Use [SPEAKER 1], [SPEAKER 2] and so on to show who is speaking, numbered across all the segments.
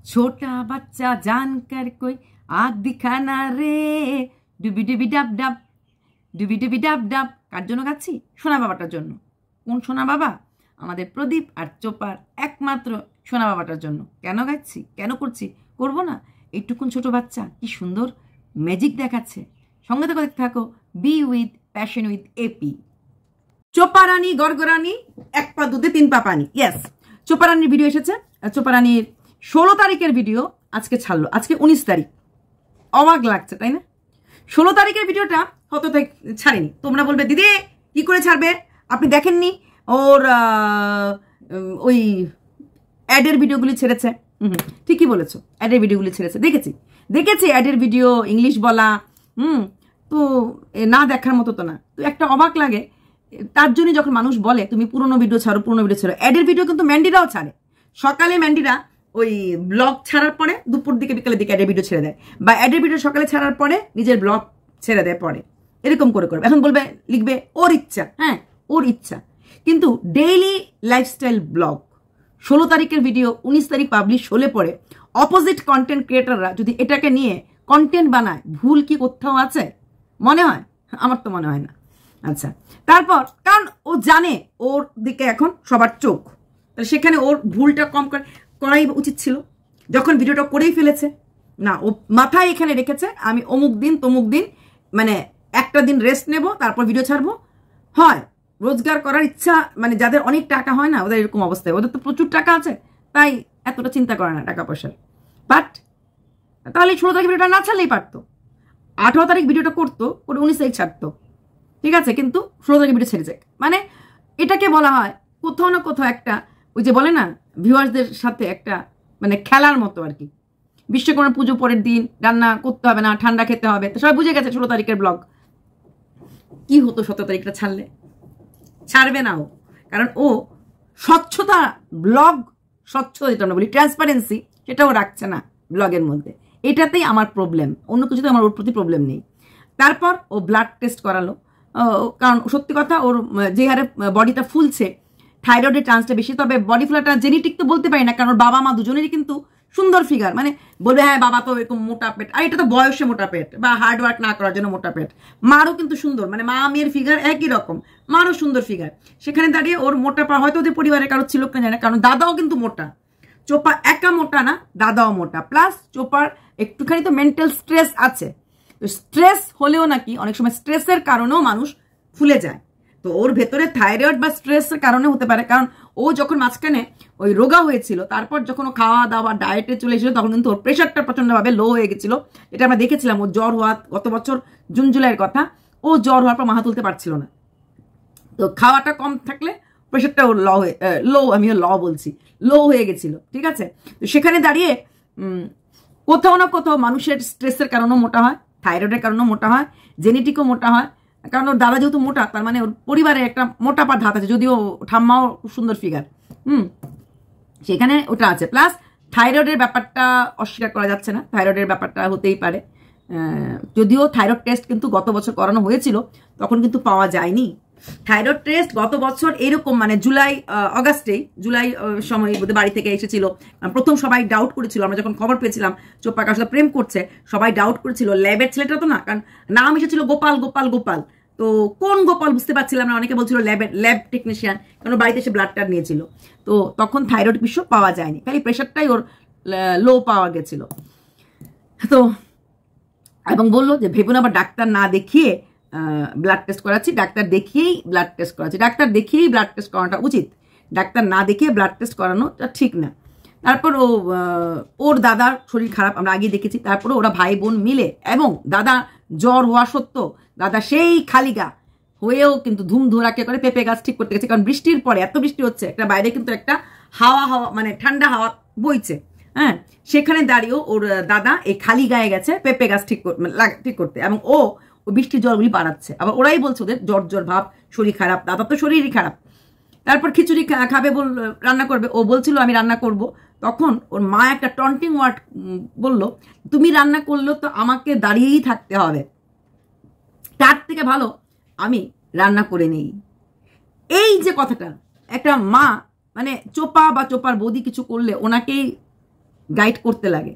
[SPEAKER 1] छोटा बच्चा जानकर कोई आग दिखाना रे ডুবি ডুবি ডাব ডাব ডুবি ডুবি ডাব ডাব। কার জন্য গাচ্ছি? সোনা বাবাটার জন্য। কোন সোনা বাবা? আমাদের প্রদীপ আর চোপার একমাত্র সোনা বাবাটার জন্য। কেন গাচ্ছি, কেন করছি, করবো না? এইটুকুন ছোট বাচ্চা কি সুন্দর ম্যাজিক দেখাচ্ছে। সঙ্গে থেকে দেখতে থাকো বি উইথ প্যাশন উইথ এপি। চোপা রানী গড়গড়ানি, এক পা দুধে তিন পা পানি। ইয়েস, চোপা রানীর ভিডিও এসেছে। চোপা রানীর 16 তারিখের ভিডিও আজকে ছাড়লো। আজকে 19 তারিখ। অবাক লাগছে তাই না? 16 তারিখের ভিডিওটা হয়তো ছাড়েনি। তোমরা বলবে দিদি কি করে ছাড়বে, আপনি দেখেননি ওর ওই অ্যাডের ভিডিওগুলি ছেড়েছে। ঠিকই বলেছো, অ্যাডের ভিডিওগুলি ছেড়েছে। দেখেছি অ্যাডের ভিডিও, ইংলিশ বলা। তো না দেখার মতো তো না। তো একটা অবাক লাগে। তার জন্য যখন মানুষ বলে তুমি পুরোনো ভিডিও ছাড়ো, অ্যাডের ভিডিও কিন্তু ম্যান্ডিরাও ছাড়ে। সকালে ম্যান্ডিরা ওই ব্লগ ছাড়ার পরে দুপুর দিকে বিকালের দিকে অ্যাডের ভিডিও ছেড়ে দেয়, বা অ্যাডের ভিডিও সকালে ছাড়ার পরে নিজের ব্লগ ছেড়ে দেয় পরে। এরকম করে করবে। এখন বলবে, লিখবে ওর ইচ্ছা। হ্যাঁ, ওর ইচ্ছা। কিন্তু ডেইলি লাইফস্টাইল ব্লগ 16 তারিখের ভিডিও 19 তারিখ পাবলিশ হলে পরে অপোজিট কন্টেন্ট ক্রিয়েটাররা যদি এটাকে নিয়ে কন্টেন্ট বানায়, ভুল কি কোথাও আছে? মনে হয়? আমার তো মনে হয় না। আচ্ছা, তারপর কারণ ও জানে ওর দিকে এখন সবার চোখ, তাহলে সেখানে ওর ভুলটা কম করাই উচিত ছিল। যখন ভিডিওটা করেই ফেলেছে, না ও মাথায় এখানে রেখেছে আমি অমুক দিন তমুক দিন, মানে একটা দিন রেস্ট নেব, তারপর ভিডিও ছাড়বো। হয় রোজগার করার ইচ্ছা, মানে যাদের অনেক টাকা হয় না, ওদের এরকম অবস্থায়। ওদের তো প্রচুর টাকা আছে, তাই এতটা চিন্তা করে না টাকা পয়সার। বাট তাহলে 16 তারিখ ভিডিওটা না ছাড়লেই পারতো। 18 তারিখ ভিডিওটা করতো, করে 19 তারিখ ছাড়তো, ঠিক আছে। কিন্তু 16 তারিখ ভিডিও ছেড়েছে। মানে এটাকে বলা হয় কোথাও না কোথাও একটা, ওই যে বলে না ভিউয়ার্সদের সাথে একটা মানে খেলার মতো আর কি। বিশ্বকর্মা পুজো পরের দিন রান্না করতে হবে না, ঠান্ডা খেতে হবে। তো সবাই বুঝে গেছে 16 তারিখের ব্লগ কি হতো। 17 তারিখটা ছাড়লে ছাড়বে না ও, কারণ ও স্বচ্ছতা, ব্লগ স্বচ্ছ যেটা আমরা বলি ট্রান্সপারেন্সি, সেটাও রাখছে না ব্লগের মধ্যে। এটাতেই আমার প্রবলেম, অন্য কিছুতে আমার ওর প্রতি প্রবলেম নেই। তারপর ও ব্লাড টেস্ট করালো, কারণ সত্যি কথা ওর যে হারে বডিটা ফুলছে, থাইরয়েডের চান্সটা বেশি। তবে বডি ফুলাটা জেনেটিক তো বলতে পারি না, কারণ ওর বাবা মা দুজনেরই কিন্তু সুন্দর ফিগার। মানে বলবে হ্যাঁ বাবা তো এরকম মোটা পেট, আর এটা তো বয়সে মোটা পেট বা হার্ড ওয়ার্ক না করার জন্য মোটা পেট। মারও কিন্তু সুন্দর, মানে মা মেয়ের ফিগার একই রকম, মারও সুন্দর ফিগার। সেখানে দাঁড়িয়ে ওর মোটা পা হয়তো ওদের পরিবারে কারো ছিল কিনা জানে, কারণ দাদাও কিন্তু মোটা। চোপা একা মোটা না, দাদাও মোটা। প্লাস চোপার একটুখানি তো মেন্টাল স্ট্রেস আছে। তো স্ট্রেস হলেও নাকি অনেক সময় স্ট্রেসের কারণেও মানুষ ফুলে যায়। তো ওর ভেতরে থাইরয়েড বা স্ট্রেসের কারণে হতে পারে, কারণ ও যখন মাঝখানে ওই রোগা হয়েছিল, তারপর যখন ও খাওয়া দাওয়া ডায়েটে চলে এসেছিল, তখন কিন্তু ওর প্রেশারটা প্রচন্ডভাবে লো হয়ে গেছিল। এটা আমরা দেখেছিলাম। ও জ্বর হওয়া গত বছর জুন জুলাইয়ের কথা, ও জ্বর হওয়ার পর মাথা তুলতে পারছিল না। তো খাওয়াটা কম থাকলে প্রেশারটা ওর লো হয়ে গেছিল, ঠিক আছে। তো সেখানে দাঁড়িয়ে কোথাও না কোথাও মানুষের স্ট্রেসের কারণেও মোটা হয়, থাইরয়েডের কারণেও মোটা হয়, জেনেটিকও মোটা হয়। কারণ ওর দাদা যেহেতু মোটা, তার মানে ওর পরিবারে একটা মোটা পা ধাত আছে, যদিও ঠাম্মাও সুন্দর ফিগার। সেখানে ওটা আছে। প্লাস থাইরয়েডের ব্যাপারটা অস্বীকার করা যাচ্ছে না, থাইরয়েডের ব্যাপারটা হতেই পারে। যদিও থাইরয়েড টেস্ট কিন্তু গত বছর করানো হয়েছিল, তখন কিন্তু পাওয়া যায়নি। থাইরয়েড টেস্ট গত বছর এরকম মানে জুলাই সময় বাড়ি থেকে এসেছিল। প্রথম সবাই ডাউট করেছিল, আমরা যখন খবর পেয়েছিলাম চোপা কার সাথে প্রেম করছে, সবাই ডাউট করেছিল ল্যাবের ছেলেটা তো না, কারণ নাম এসেছিল গোপাল গোপাল গোপাল। তো কোন গোপাল বুঝতে পারছিলাম না, অনেকে বলছিল ল্যাব টেকনিশিয়ান, কারণ বাড়িতে এসে ব্লাডটা নিয়েছিল। তো তখন থাইরয়েড বিষয় পাওয়া যায়নি, খালি প্রেশারটাই ওর লো পাওয়া গেছিল। তো এবং বললো যে ভেবুন আবার ডাক্তার না দেখিয়ে ব্লাড টেস্ট করাচ্ছি, ডাক্তার দেখিয়েই ব্লাড টেস্ট করাচ্ছি। ডাক্তার দেখিয়েই ব্লাড টেস্ট করানোটা উচিত, ডাক্তার না দেখিয়ে ব্লাড টেস্ট করানোটা ঠিক না। তারপর ওর দাদার শরীর খারাপ আমরা আগে দেখেছি। তারপরে ওরা ভাই বোন মিলে, এবং দাদা জ্বর হওয়া সত্ত্বেও দাদা সেই খালিগা হয়েও কিন্তু ধুমধুরাকে করে পেঁপে গাছ ঠিক করতে গেছে। কারণ বৃষ্টির পরে এত বৃষ্টি হচ্ছে, একটা বাইরে কিন্তু একটা হাওয়া মানে ঠান্ডা হাওয়া বইছে। হ্যাঁ, সেখানে দাঁড়িয়েও ওর দাদা এই খালি গায়ে গেছে পেঁপে গাছ ঠিক করতে, এবং ও বৃষ্টির জলগুলি বাড়াচ্ছে। আবার ওরাই বলছে ওদের জ্বর ভাব, শরীর খারাপ, দাদা তো শরীরই খারাপ। তারপর খিচুড়ি খাবে রান্না করবে, ও বলছিল আমি রান্না করব। তখন ওর মা একটা টন্টিং ওয়ার্ড বলল, তুমি রান্না করলেও তো আমাকে দাঁড়িয়েই থাকতে হবে, তার থেকে ভালো আমি রান্না করে নেই। এই যে কথাটা, একটা মা মানে চোপা বা চোপার বৌদি কিছু করলে ওনাকেই গাইড করতে লাগে।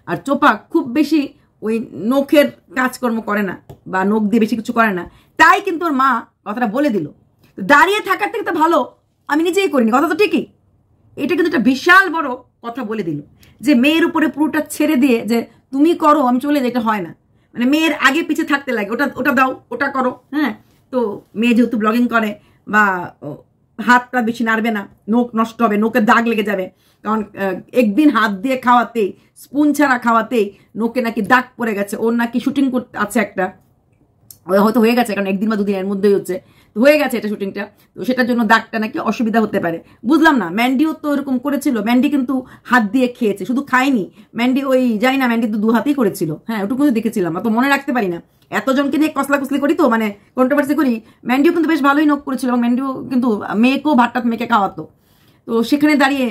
[SPEAKER 1] আর চোপা খুব বেশি ওই নখের কাজকর্ম করে না বা নখ দিয়ে বেশি কিছু করে না, তাই কিন্তু ওর মা কথাটা বলে দিল। দাঁড়িয়ে থাকার থেকে তো ভালো আমি নিজেই করিনি, কথা তো ঠিকই। এটা কিন্তু একটা বিশাল বড় কথা বলে দিল যে মেয়ের উপরে পুরোটা ছেড়ে দিয়ে যে তুমি করো আমি চলে যাই, এটা হয় না। মানে মেয়ের আগে পিছিয়ে থাকতে লাগে, ওটা দাও, ওটা করো। হ্যাঁ, তো মেয়ে যেহেতু ব্লগিং করে বা হাতটা বেশি নাড়বে না, নখ নষ্ট হবে, নখের দাগ লেগে যাবে। কারণ একদিন হাত দিয়ে খাওয়াতেই, স্পুন ছাড়া খাওয়াতেই নোকে নাকি দাগ পড়ে গেছে। ওর নাকি শুটিং করতে আছে একটা, হয়তো হয়ে গেছে, কারণ একদিন বা দুদিন এর মধ্যেই হচ্ছে, তো হয়ে গেছে এটা শুটিংটা, তো সেটার জন্য দাগটা নাকি অসুবিধা হতে পারে। বুঝলাম না, ম্যান্ডিও তো এরকম করেছিল। ম্যান্ডি কিন্তু হাত দিয়ে খেয়েছে, শুধু খায়নি ম্যান্ডি, ওই যাই না, ম্যান্ডি তো 2 হাতেই করেছিল। হ্যাঁ, ওটুকু দেখেছিলাম, তো মনে রাখতে পারি না, এতজনকে নিয়ে কসলাকুসলি করি তো, মানে কন্ট্রোভার্সি করি। ম্যান্ডিও কিন্তু বেশ ভালোই নখ করেছিল, এবং ম্যান্ডিও কিন্তু মেয়েকেও ভাতটাত মেয়েকে খাওয়াতো। তো সেখানে দাঁড়িয়ে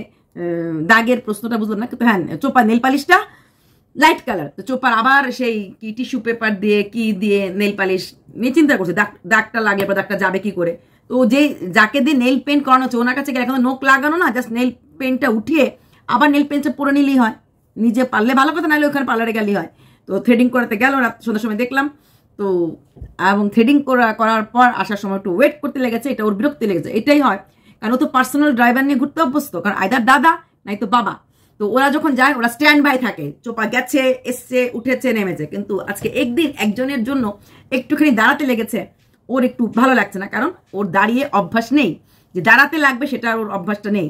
[SPEAKER 1] দাগের প্রশ্নটা বুঝলাম না। কিন্তু হ্যাঁ, চোপা নেল পালিশটা লাইট কালার, তো চোপার আবার সেই কি টিস্যু পেপার দিয়ে কি দিয়ে নেল পালিশ নিয়ে চিন্তা করছে দাগটা লাগে বা দাগটা যাবে কি করে। তো যে যাকে দিয়ে নেল পেন্ট করানো হচ্ছে ওনার কাছে গেলে এখন নখ লাগানো না, জাস্ট নেল পেন্টটা উঠিয়ে আবার নেল পেন্টটা পরে নিলেই হয়। নিজে পারলে ভালো কথা, নাহলে ওখানে পার্লারে গেলেই হয়। তো থ্রেডিং করাতে গেল, রাত সন্ধ্যার সময় দেখলাম তো, এবং থ্রেডিং করার পর আসার সময় একটু ওয়েট করতে লেগেছে, এটা ওর বিরক্তি লেগেছে। এটাই হয়, কারণ ও তো পার্সোনাল ড্রাইভার নিয়ে ঘুরতে অভ্যস্ত, কারণ আইদার দাদা নাই তো বাবা। তো ওরা যখন যায় ওরা স্ট্যান্ড বাই থাকে, চোপা গেছে এসছে উঠেছে নেমেছে। কিন্তু আজকে একদিন একজনের জন্য একটুখানি দাঁড়াতে লেগেছে, ওর একটু ভালো লাগছে না, কারণ ওর দাঁড়িয়ে অভ্যাস নেই, যে দাঁড়াতে লাগবে সেটা ওর অভ্যাসটা নেই।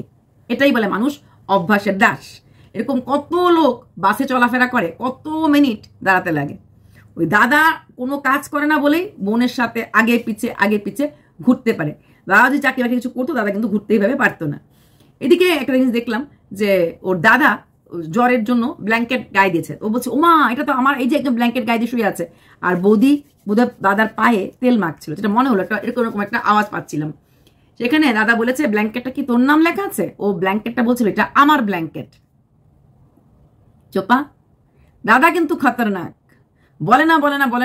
[SPEAKER 1] এটাই বলে মানুষ অভ্যাসের দাস। এরকম কত লোক বাসে চলাফেরা করে, কত মিনিট দাঁড়াতে লাগে। ওই দাদা কোনো কাজ করে না বলেই বোনের সাথে আগে পিছে ঘুরতে পারে। দাদা যদি চাকরি বাকরি কিছু করতো, দাদা কিন্তু ঘুরতে এইভাবে পারতো না। এদিকে একটা জিনিস দেখলাম যে ওর দাদা জ্বরের জন্য ব্ল্যাঙ্কেট গায়ে দিয়েছে। ও বলছে ওমা এটা তো আমার, এই যে একদম ব্ল্যাঙ্কেট গায়ে দিয়ে শুয়ে আছে। আর বৌদি বোধহয় দাদার পায়ে তেল মাখছিল, যেটা মনে হলো এরকম একটা আওয়াজ পাচ্ছিলাম। সেখানে দাদা বলেছে ব্ল্যাঙ্কেটটা কি তোর নাম লেখা আছে? ও ব্ল্যাঙ্কেটটা বলছিল এটা আমার ব্ল্যাঙ্কেট। চোপা দাদা কিন্তু খতরনাক, বলে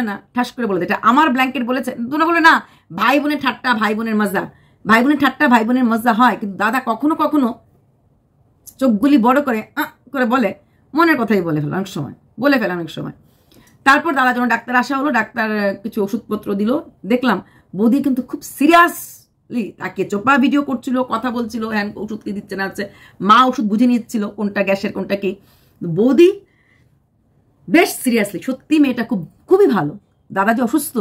[SPEAKER 1] না ঠাস করে বলে এটা আমার ব্ল্যাঙ্কেট বলেছে। তোমরা বলে না ভাই বোনের ঠাট্টা, ভাই বোনের মজা, ভাই বোনের ঠাট্টা ভাই বোনের মজা হয়, কিন্তু দাদা কখনো কখনো চোখগুলি বড় করে বলে, মনের কথাই বলে ফেলে অনেক সময়। তারপর দাদা যখন ডাক্তার আসা হলো, ডাক্তার কিছু ওষুধপত্র দিল, দেখলাম বৌদি কিন্তু খুব সিরিয়াসলি তাকে চোপা ভিডিও করছিল, কথা বলছিল, হ্যাঁ ওষুধ কি দিচ্ছে না হচ্ছে, মা ওষুধ বুঝে নিচ্ছিল কোনটা গ্যাসের কোনটা কি। বৌদি বেশ সিরিয়াসলি, সত্যি মেয়েটা খুবই ভালো। দাদা যে অসুস্থ,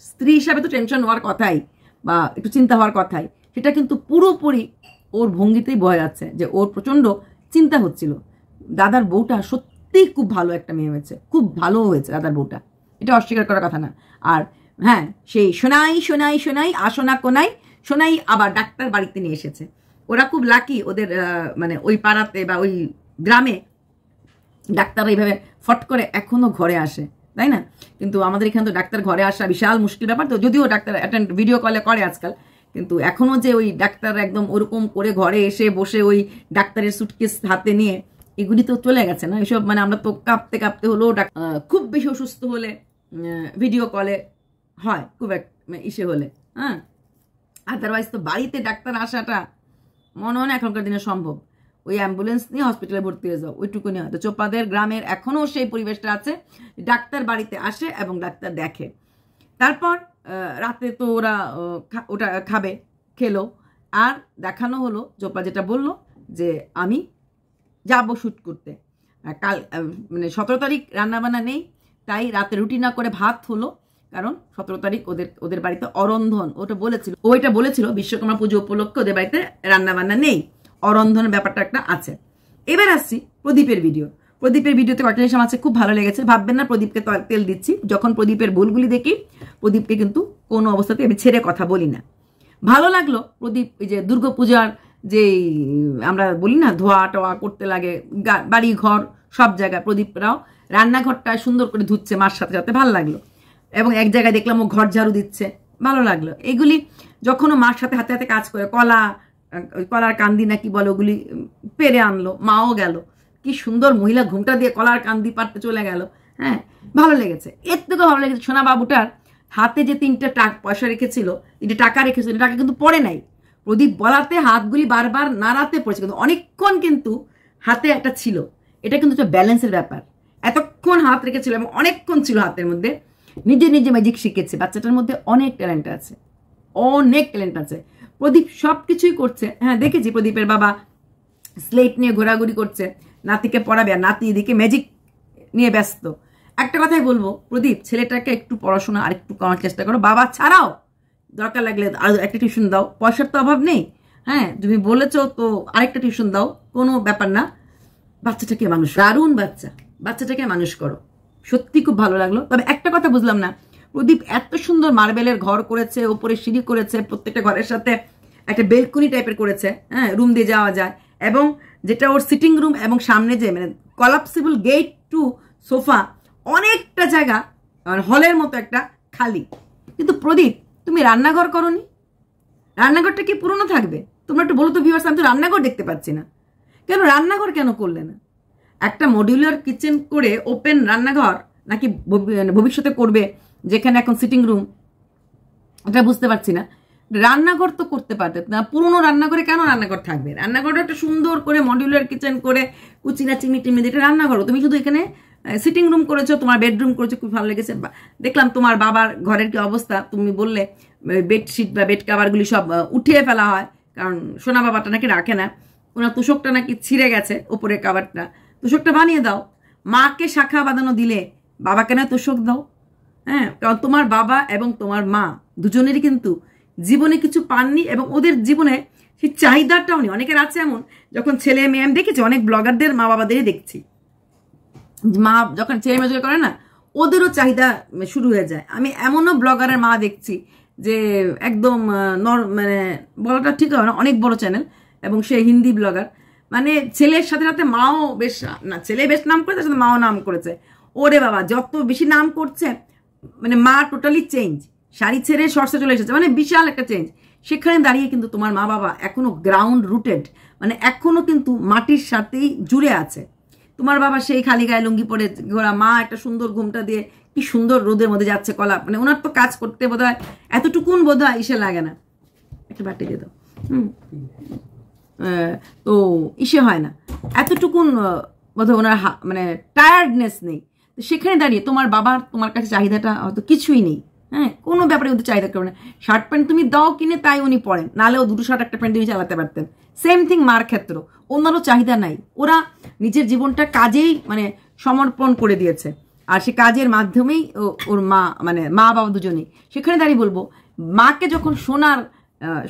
[SPEAKER 1] স্ত্রী হিসাবে তো টেনশন হওয়ার কথাই বা একটু চিন্তা হওয়ার কথাই, সেটা কিন্তু পুরোপুরি ওর ভঙ্গিতেই বোঝা যাচ্ছে যে ওর প্রচন্ড চিন্তা হচ্ছিল। দাদার বউটা সত্যি খুব ভালো একটা মেয়ে হয়েছে, খুব ভালো হয়েছে দাদার বউটা, এটা অস্বীকার করার কথা না। আর হ্যাঁ, সেই সোনাই আসনা কোনাই সোনাই আবার ডাক্তার বাড়িতে নিয়ে এসেছে। ওরা খুব লাকি, ওদের মানে ওই পাড়াতে বা ওই গ্রামে ডাক্তার এইভাবে ফট করে এখনো ঘরে আসে, তাই না? কিন্তু আমাদের এখানে তো ডাক্তার ঘরে আসা বিশাল মুশকিল ব্যাপার। তো যদিও ডাক্তার অ্যাটেন্ড ভিডিও কলে করে আজকাল, কিন্তু এখনো যে ওই ডাক্তার একদম ওরকম করে ঘরে এসে বসে ওই ডাক্তারের সুটকেস হাতে নিয়ে, এগুলি তো চলে গেছে না এসব। মানে আমরা তো কাঁপতে হলো, খুব বেশি অসুস্থ হলে ভিডিও কলে হয়, খুব এক ইসে হলে, হ্যাঁ। আদারওয়াইজ তো বাড়িতে ডাক্তার আসাটা মনে হয় না এখনকার দিনে সম্ভব। ওই অ্যাম্বুলেন্স নিয়ে হসপিটালে ভর্তি হয়ে যাও, ওইটুকুনি হয়। তো চোপাদের গ্রামের এখনো সেই পরিবেশটা আছে, ডাক্তার বাড়িতে আসে এবং ডাক্তার দেখে। তারপর রাতে তো ওটা খেলো, আর দেখানো হলো চোপা যেটা বললো যে আমি যাবো শ্যুট করতে। কাল মানে 17 তারিখ রান্নাবান্না নেই, তাই রাতে রুটি না করে ভাত হলো, কারণ 17 তারিখ ওদের বাড়িতে অরন্ধন। ওইটা বলেছিল বিশ্বকর্মা পুজো উপলক্ষে ওদের বাড়িতে রান্নাবান্না নেই, অরন্ধনের ব্যাপারটা একটা আছে। এবার আসছি প্রদীপের ভিডিওতে কয়েকটা জিনিস আমার খুব ভালো লেগেছে। ভাববেন না প্রদীপকে তেল দিচ্ছি, যখন প্রদীপের ভুলগুলি দেখি প্রদীপকে কিন্তু কোনো অবস্থাতে আমি ছেড়ে কথা বলি না। ভালো লাগলো প্রদীপ এই যে দুর্গাপূজার যে আমরা বলি না ধোয়া টোয়া করতে লাগে বাড়ি ঘর সব জায়গায়, প্রদীপরাও রান্নাঘরটা সুন্দর করে ধুচ্ছে মার সাথে সাথে, ভালো লাগলো। এবং এক জায়গায় দেখলাম ও ঘর ঝাড়ু দিচ্ছে, ভালো লাগলো। এগুলি যখন ও মার সাথে হাতে হাতে কাজ করে, কলার কান্দি নাকি বলে ওগুলি পেরে আনলো, মাও গেল, কি সুন্দর মহিলা ঘুমটা দিয়ে কলার কান্দি পাড়তে চলে গেল। হ্যাঁ, ভালো লেগেছে। এর থেকেও ভালো লেগেছে সোনা বাবুটার হাতে যে 3টা পয়সা রেখেছিল, 3টে টাকা রেখেছিল, টাকা কিন্তু পড়ে নাই। প্রদীপ বলাতে হাতগুলি বারবার নাড়াতে পড়েছে, কিন্তু অনেকক্ষণ কিন্তু হাতে একটা ছিল। এটা কিন্তু একটা ব্যালেন্সের ব্যাপার। এতক্ষণ হাত রেখেছিল এবং অনেকক্ষণ ছিল হাতের মধ্যে, নিজে নিজে ম্যাজিক শিখেছে। বাচ্চাটার মধ্যে অনেক ট্যালেন্ট আছে, অনেক ট্যালেন্ট আছে। প্রদীপ সব কিছুই করছে। হ্যাঁ, দেখেছি প্রদীপের বাবা স্লেট নিয়ে ঘোরাঘুরি করছে, নাতিকে পড়াবে, আর নাতি এদিকে ম্যাজিক নিয়ে ব্যস্ত। একটা কথাই বলবো, প্রদীপ ছেলেটাকে একটু পড়াশোনা আর একটু করার চেষ্টা করো। বাবা ছাড়াও দরকার লাগলে আর একটা টিউশন দাও, পয়সার তো অভাব নেই। হ্যাঁ, তুমি বলেছো তো আরেকটা টিউশন দাও, কোনো ব্যাপার না। বাচ্চাটাকে মানুষ, দারুণ বাচ্চা, বাচ্চাটাকে মানুষ করো। সত্যি খুব ভালো লাগলো। তবে একটা কথা বুঝলাম না, প্রদীপ এত সুন্দর মার্বেলের ঘর করেছে, ওপরে সিঁড়ি করেছে, প্রত্যেকটা ঘরের সাথে একটা বেলকনি টাইপের করেছে, হ্যাঁ, রুম দিয়ে যাওয়া যায়, এবং যেটা ওর সিটিং রুম এবং সামনে যে মানে কলাপসিবল গেট টু সোফা, অনেকটা জায়গা হলের মতো একটা খালি। কিন্তু প্রদীপ তুমি রান্নাঘর করনি, রান্নাঘরটা কি পুরনো থাকবে? তোমরা একটু বলো তো ভিউয়ার্স, আমি তো রান্নাঘর দেখতে পাচ্ছি না। কেন রান্নাঘর কেন করলে না? একটা মডিউলার কিচেন করে ওপেন রান্নাঘর নাকি ভবিষ্যতে করবে, যেখানে এখন সিটিং রুম, এটা বুঝতে পারছি না। রান্নাঘর তো করতে পারতে না, পুরোনো রান্নাঘরে কেন রান্নাঘর থাকবে? রান্নাঘরটা একটা সুন্দর করে মডিউলার কিচেন করে কুচিনা চিনি টিমি দিয়ে রান্নাঘর। তুমি শুধু এখানে সিটিং রুম করেছো, তোমার বেডরুম করেছো, খুব ভালো লেগেছে। দেখলাম তোমার বাবার ঘরের কি অবস্থা, তুমি বললে বেডশিট বা বেড কাভারগুলি সব উঠিয়ে ফেলা হয়, কারণ সোনা বাবাটা নাকি রাখে না, ওনার তোষকটা নাকি ছিঁড়ে গেছে, ওপরে কাভারটা, তোষকটা বানিয়ে দাও। মাকে শাখা বাঁধানো দিলে বাবাকে না তোষক দাও। হ্যাঁ, কারণ তোমার বাবা এবং তোমার মা দুজনেরই কিন্তু জীবনে কিছু পাননি, এবং ওদের জীবনে সেই চাহিদাটাও নেই। অনেকের আছে এমন, যখন ছেলে মেয়ে, আমি দেখেছি অনেক ব্লগারদের মা বাবাদেরই দেখছি, মা যখন ছেলে মেয়ে করে না, ওদেরও চাহিদা শুরু হয়ে যায়। আমি এমনও ব্লগারের মা দেখছি যে একদম মানে বলাটা ঠিক হয় না, অনেক বড় চ্যানেল, এবং সে হিন্দি ব্লগার, মানে ছেলের সাথে সাথে মাও বেশ, না ছেলে বেশ নাম করে, তার সাথে মাও নাম করেছে। ওরে বাবা, যত বেশি নাম করছে, মানে মা টোটালি চেঞ্জ, শাড়ি ছেড়ে শর্টসে চলে এসেছে, মানে বিশাল একটা চেঞ্জ। সেখানে দাঁড়িয়ে কিন্তু তোমার মা বাবা এখনো গ্রাউন্ড রুটেড, মানে এখনো কিন্তু মাটির সাথেই জুড়ে আছে। তোমার বাবা সেই খালি গায়ে লুঙ্গি পরে ঘোরা, মা একটা সুন্দর ঘুমটা দিয়ে কি সুন্দর রোদের মধ্যে যাচ্ছে কলা, মানে ওনার তো কাজ করতে বোধ হয় এতটুকুন বোধ হয় ইসে লাগে না, একটা বাটি দিয়ে দাও, তো ইসে হয় না, এতটুকুন বোধ হয় ওনার মানে টায়ার্ডনেস নেই। তো সেখানে দাঁড়িয়ে তোমার বাবার তোমার কাছে চাহিদাটা হয়তো কিছুই নেই। হ্যাঁ, কোনো ব্যাপারে ওদের চাহিদা করবে না। শার্ট প্যান্ট তুমি দাও কিনে, তাই উনি পরেন, নাহলেও দুটো শার্ট একটা প্যান্ট তিনি চালাতে পারতেন। সেম থিং মার ক্ষেত্র, ওনারও চাহিদা নাই, ওরা নিজের জীবনটা কাজেই মানে সমর্পণ করে দিয়েছে, আর সে কাজের মাধ্যমেই ওর মা মানে মা বাবা দুজনেই। সেখানে দাঁড়িয়ে বলবো, মাকে যখন সোনার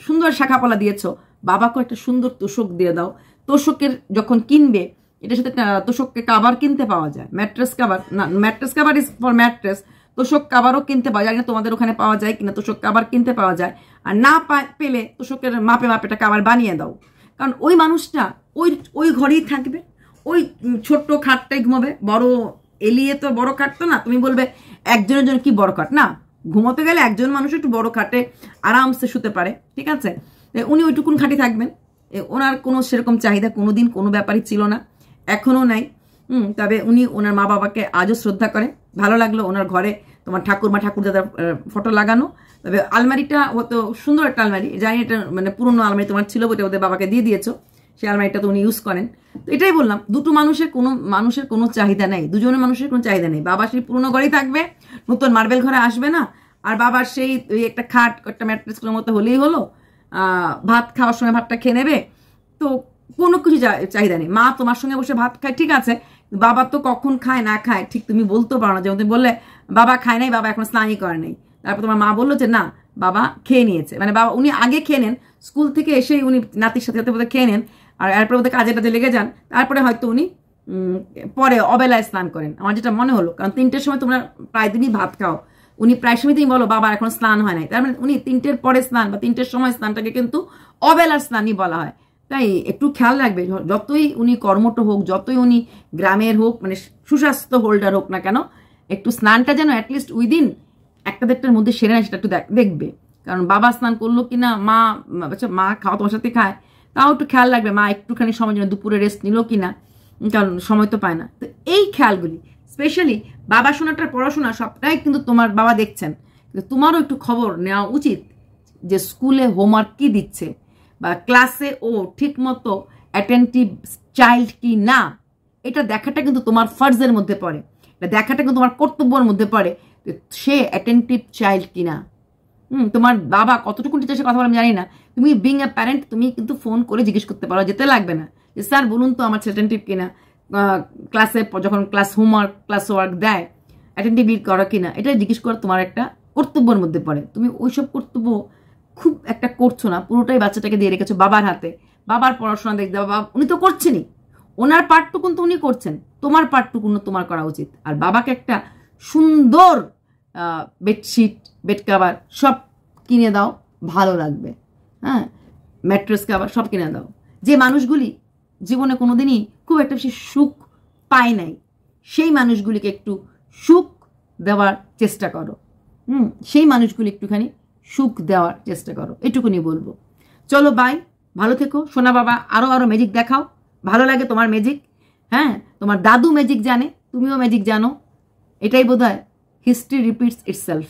[SPEAKER 1] সুন্দর শাখাপলা দিয়েছো, বাবাকেও একটা সুন্দর তোষক দিয়ে দাও। তোষকের যখন কিনবে, এটার সাথে তোষককে কাভার কিনতে পাওয়া যায়, ম্যাট্রেস কাভার না, mattress cover is for mattress, তোষক কাভারও কিনতে পাওয়া যায় না, তোমাদের ওখানে পাওয়া যায় কিনা, তোষক কাভার কিনতে পাওয়া যায়। আর না পেলে তোষকের মাপে মাপে একটা কাভার বানিয়ে দাও, কারণ ওই মানুষটা ওই ঘরেই থাকবে, ওই ছোট্ট খাটটাই ঘুমাবে। বড় এলিয়ে তো বড় খাট তো না, তুমি বলবে একজনের জন্য কি বড় খাট, না, ঘুমোতে গেলে একজন মানুষ একটু বড় খাটে আরামসে শুতে পারে, ঠিক আছে, উনি ওইটুকুন খাটি থাকবেন। ওনার কোনো সেরকম চাহিদা কোনোদিন কোনো ব্যাপারই ছিল না, এখনো নাই। তবে উনি ওনার মা বাবাকে আজও শ্রদ্ধা করে। ভালো লাগলো ওনার ঘরে তোমার ঠাকুরমা ঠাকুরদাদার ফটো লাগানো। তবে আলমারিটা হতো সুন্দর একটা আলমারি, জানি এটা মানে পুরনো আলমারি তোমার ছিল বলে ওদের বাবাকে দিয়ে দিয়েছো, সেই আলমারিটা তো উনি ইউজ করেন। তো এটাই বললাম, দুটো মানুষের কোনো চাহিদা নেই, দুজনের মানুষের কোনো চাহিদা নেই। বাবা সেই পুরনো ঘরেই থাকবে, নতুন মার্বেল ঘরে আসবে না, আর বাবার সেই একটা খাট একটা ম্যাট্রেসগুলোর মতো হলেই হলো, ভাত খাওয়ার সময় ভাতটা খেয়ে নেবে, তো কোনো কিছু চাহিদা নেই। মা তোমার সঙ্গে বসে ভাত খায়, ঠিক আছে, বাবা তো কখন খায় না খায় ঠিক তুমি বলতেও পারো না। যেমন তুমি বললে বাবা খায় নাই, বাবা এখন স্নানই করে নেই, তারপর তোমার মা বললো যে না বাবা খেয়ে নিয়েছে, মানে বাবা উনি আগে খেয়ে নেন, স্কুল থেকে এসেই উনি নাতির সাথে সাথে বোধহয় খেয়ে নেন, আর এরপরে বোধহয় কাজে টাজে লেগে যান, তারপরে হয়তো উনি পরে অবেলায় স্নান করেন, আমার যেটা মনে হলো, কারণ 3টের সময় তোমরা প্রায় দিনই ভাত খাও, উনি প্রায় সময় তুমি বলো বাবা এখন স্নান হয় নাই, তার মানে উনি 3টের পরে স্নান বা 3টের সময় স্নানটাকে কিন্তু অবেলার স্নানই বলা হয়। তাই একটু খেয়াল রাখবে, যতই উনি কর্মঠ হোক, যতই উনি গ্রামের হোক, মানে সুস্বাস্থ্য হোল্ডার হোক না কেন, একটু স্নানটা যেন অ্যাটলিস্ট উইদিন 1-1.5টার মধ্যে সেরে নেয়, সেটা একটু দেখবে। কারণ বাবা স্নান করলো কিনা, মা খাওয়া তোমার সাথে খায়, তাও একটু খেয়াল রাখবে, মা একটুখানি সময় যেন দুপুরে রেস্ট নিল কিনা, কারণ সময় তো পায় না। তো এই খেয়ালগুলি, স্পেশালি বাবা শোনাটার পড়াশোনা সবটাই কিন্তু তোমার বাবা দেখছেন, কিন্তু তোমারও একটু খবর নেওয়া উচিত যে স্কুলে হোমওয়ার্ক কি দিচ্ছে, বা ক্লাসে ও ঠিক মতো অ্যাটেন্টিভ চাইল্ড কি না, এটা দেখাটা কিন্তু তোমার ফার্জের মধ্যে পড়ে, এটা দেখাটা কিন্তু তোমার কর্তব্যের মধ্যে পড়ে সে অ্যাটেন্টিভ চাইল্ড কিনা। তোমার বাবা কতটুকু টিচার সাথে কথা বলে আমি জানি না, তুমি বিং এ প্যারেন্ট তুমি কিন্তু ফোন করে জিজ্ঞেস করতে পারো, যেতে লাগবে না যে স্যার বলুন তো আমার অ্যাটেন্টিভ কিনা, ক্লাসে যখন ক্লাস হোমওয়ার্ক ক্লাস ওয়ার্ক দেয় অ্যাটেন্টিভলি করো কিনা, এটা জিজ্ঞেস করা তোমার একটা কর্তব্যের মধ্যে পড়ে। তুমি ওইসব কর্তব্য খুব একটা করছো না, পুরোটাই বাচ্চাটাকে দিয়ে রেখেছো বাবার হাতে। বাবার পড়াশোনা দেখতে, বাবা উনি তো করছেনই, ওনার পার্টটুকুন তো উনি করছেন, তোমার পার্টটুকুন তোমার করা উচিত। আর বাবাকে একটা সুন্দর বেডশিট বেড কাভার সব কিনে দাও, ভালো লাগবে। হ্যাঁ, ম্যাট্রেস কাভার সব কিনে দাও। যে মানুষগুলি জীবনে কোনোদিনই খুব একটা বেশি সুখ পায় নাই, সেই মানুষগুলিকে একটু সুখ দেওয়ার চেষ্টা করো। সেই মানুষগুলি একটুখানি সুখ দেওয়ার চেষ্টা করো, এটুকুনি বলবো। চলো বাই, ভালো থেকো সোনা বাবা। আরো আরো ম্যাজিক দেখাও, ভালো লাগে তোমার ম্যাজিক। হ্যাঁ, তোমার দাদু ম্যাজিক জানে, তুমিও ম্যাজিক জানো, এটাই বোধহয় হিস্ট্রি রিপিটস ইটসেলফ।